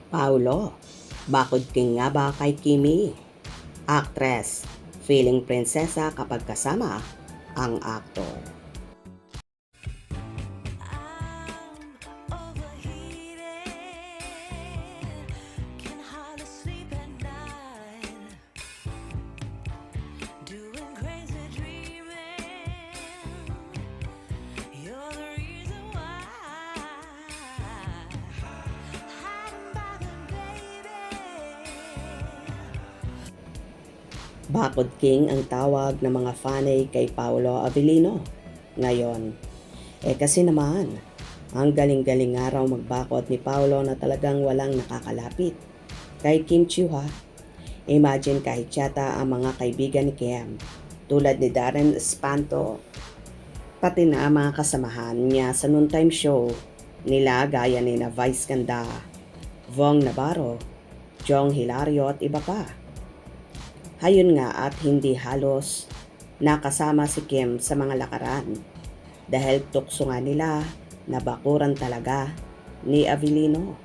Paulo, bakod king nga ba kay Kimi? Actress, feeling prinsesa kapag kasama ang aktor. Bakod King ang tawag ng mga fanay kay Paolo Avellino ngayon. Kasi naman, ang galing-galing nga raw magbakod ni Paolo na talagang walang nakakalapit. Kay Kim Chiu ha, imagine kahit yata ang mga kaibigan ni Kim, tulad ni Darren Espanto, pati na ang mga kasamahan niya sa noontime show nila gaya ni na Vice Ganda, Vong Navarro, Jong Hilario at iba pa. Hayun nga at hindi halos nakasama si Kim sa mga lakaran dahil tukso nga nila na bakuran talaga ni Avellino.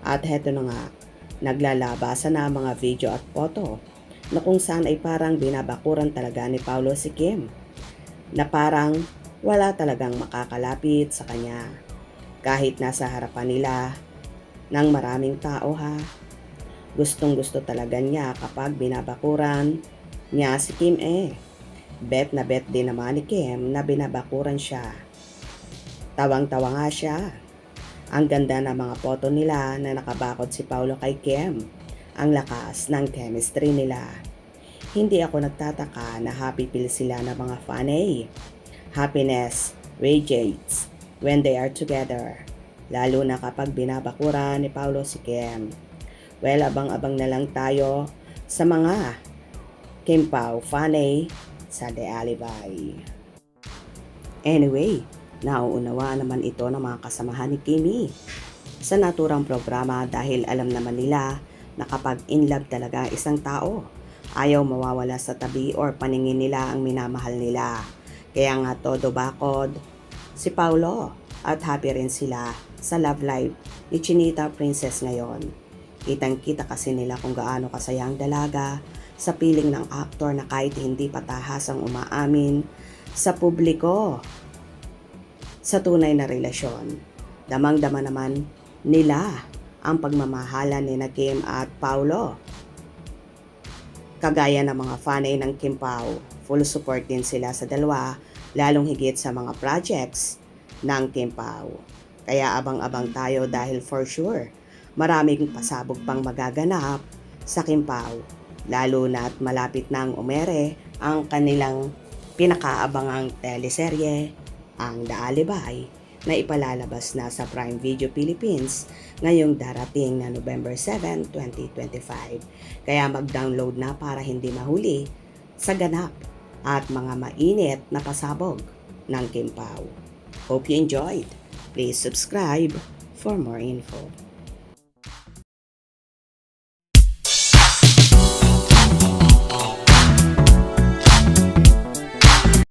At heto na nga, naglalabasan na mga video at photo na kung saan ay parang binabakuran talaga ni Paolo si Kim na parang wala talagang makakalapit sa kanya kahit nasa harapan nila ng maraming tao ha. Gustong gusto talaga niya kapag binabakuran niya si Kim Bet na bet din naman ni Kim na binabakuran siya. Tawang-tawa nga siya. Ang ganda ng mga photo nila na nakabakod si Paolo kay Kim. Ang lakas ng chemistry nila. Hindi ako nagtataka na happy feel sila ng mga fanay. Happiness radiates when they are together. Lalo na kapag binabakuran ni Paolo si Kim. Well, abang-abang na lang tayo sa mga Kim Pao fanay sa The Alibay. Anyway, nauunawaan naman ito ng mga kasamahan ni Kimi sa naturang programa dahil alam naman nila na kapag in love talaga isang tao, ayaw mawawala sa tabi or paningin nila ang minamahal nila. Kaya nga todo bakod si Paolo at happy rin sila sa love life ni Chinita Princess ngayon. Kitang-kita kasi nila kung gaano kasaya ang dalaga sa piling ng aktor na kahit hindi patahasang umaamin sa publiko sa tunay na relasyon. Damang-dama naman nila ang pagmamahalan ni na Kim at Paolo. Kagaya ng mga fanay ng Kim Pao, full support din sila sa dalawa, lalong higit sa mga projects ng Kim Pao. Kaya abang-abang tayo dahil for sure, maraming pasabog pang magaganap sa Kim Pao, lalo na't malapit nang umere ang kanilang pinakaabangang teleserye, ang The Alibay, na ipalalabas na sa Prime Video Philippines ngayong darating na November 7, 2025. Kaya mag-download na para hindi mahuli sa ganap at mga mainit na pasabog ng Kim Pao. Hope you enjoyed. Please subscribe for more info.